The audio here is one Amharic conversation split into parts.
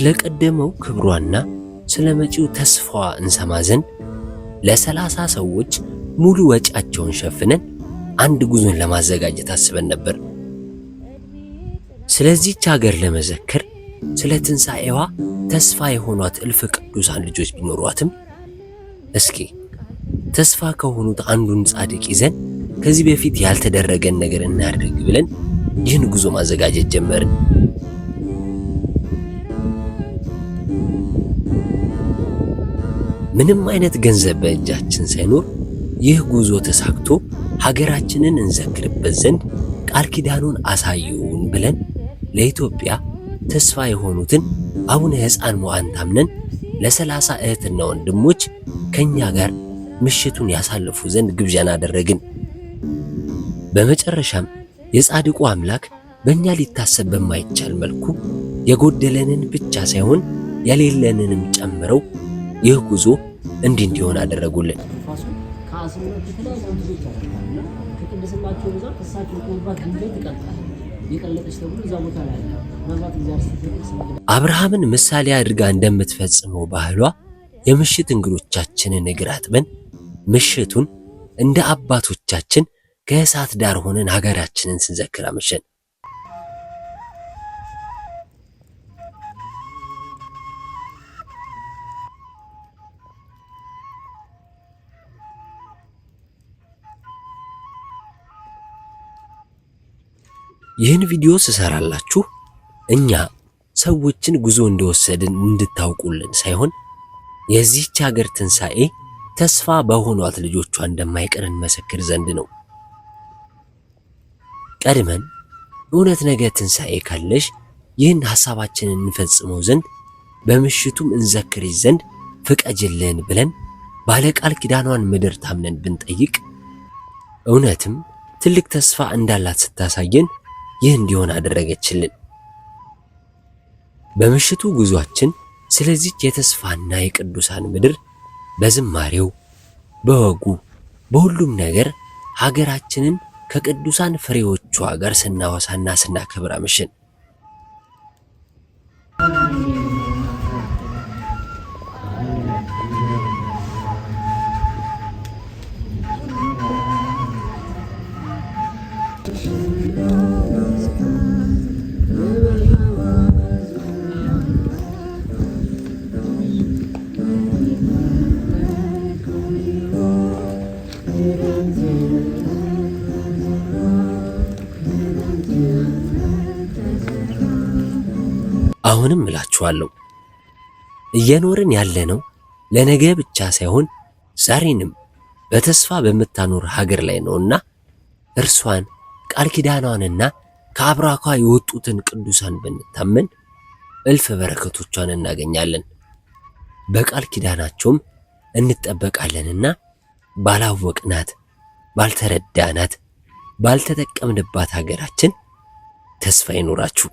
ስለቀደመው ክብሯና ስለመጪው ተስፋዋ እንሰማ ዘንድ ለ30 ሰዎች ሙሉ ወጪያቸውን ሸፍነን አንድ ጉዞን ለማዘጋጀት አስበን ነበር። ስለዚህች ሀገር ለመዘከር ስለ ትንሣኤዋ ተስፋ የሆኗት እልፍ ቅዱሳን ልጆች ቢኖሯትም እስኪ ተስፋ ከሆኑት አንዱን ጻድቅ ይዘን ከዚህ በፊት ያልተደረገን ነገር እናድርግ ብለን ይህን ጉዞ ማዘጋጀት ጀመርን። ምንም አይነት ገንዘብ በእጃችን ሳይኖር ይህ ጉዞ ተሳክቶ ሀገራችንን እንዘክርበት ዘንድ ቃል ኪዳኑን አሳዩን ብለን ለኢትዮጵያ ተስፋ የሆኑትን አቡነ ሕፃን ሞዐን ታምነን ለ30 እህትና ወንድሞች ከኛ ጋር ምሽቱን ያሳልፉ ዘንድ ግብዣን አደረግን። በመጨረሻም የጻድቁ አምላክ በእኛ ሊታሰብ በማይቻል መልኩ የጎደለንን ብቻ ሳይሆን የሌለንንም ጨምረው ይህ ጉዞ እንዲሆን አደረጉልን። አብርሃምን ምሳሌ አድርጋ እንደምትፈጽመው ባህሏ የምሽት እንግዶቻችንን እግር አጥበን ምሽቱን እንደ አባቶቻችን ከእሳት ዳር ሆነን ሀገራችንን ስንዘክር አመሸን። ይህን ቪዲዮ ስሰራላችሁ እኛ ሰዎችን ጉዞ እንደወሰድን እንድታውቁልን ሳይሆን የዚህች ሀገር ትንሣኤ ተስፋ በሆኗት ልጆቿ እንደማይቀር እንመሰክር ዘንድ ነው። ቀድመን እውነት ነገ ትንሣኤ ካለሽ ይህን ሐሳባችንን እንፈጽመው ዘንድ በምሽቱም እንዘክርሽ ዘንድ ፍቀጅልን ብለን ባለቃል ኪዳኗን ምድር ታምነን ብንጠይቅ እውነትም ትልቅ ተስፋ እንዳላት ስታሳየን ይህ እንዲሆን አደረገችልን። በምሽቱ ጉዟችን ስለዚህች የተስፋና የቅዱሳን ምድር በዝማሬው፣ በወጉ፣ በሁሉም ነገር ሀገራችንን ከቅዱሳን ፍሬዎቿ ጋር ስናወሳና ስናከብር አመሸን። አሁንም እላችኋለሁ እየኖርን ያለነው ለነገ ብቻ ሳይሆን ዛሬንም በተስፋ በምታኖር ሀገር ላይ ነውና እርሷን ቃል ኪዳኗንና ከአብራኳ የወጡትን ቅዱሳን ብንታመን እልፍ በረከቶቿን እናገኛለን። በቃል ኪዳናቸውም እንጠበቃለንና ባላወቅናት፣ ባልተረዳናት፣ ባልተጠቀምንባት ሀገራችን ተስፋ ይኖራችሁ።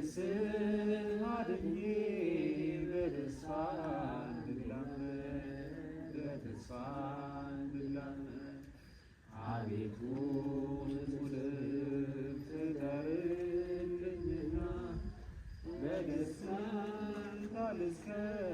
ነፍስን አድኜ በተስፋ እንድላመድ በተስፋ እንድላመድ አቤቱ ንጹሕ ልብ ፍጠርልኝና በደስታ ልዝከር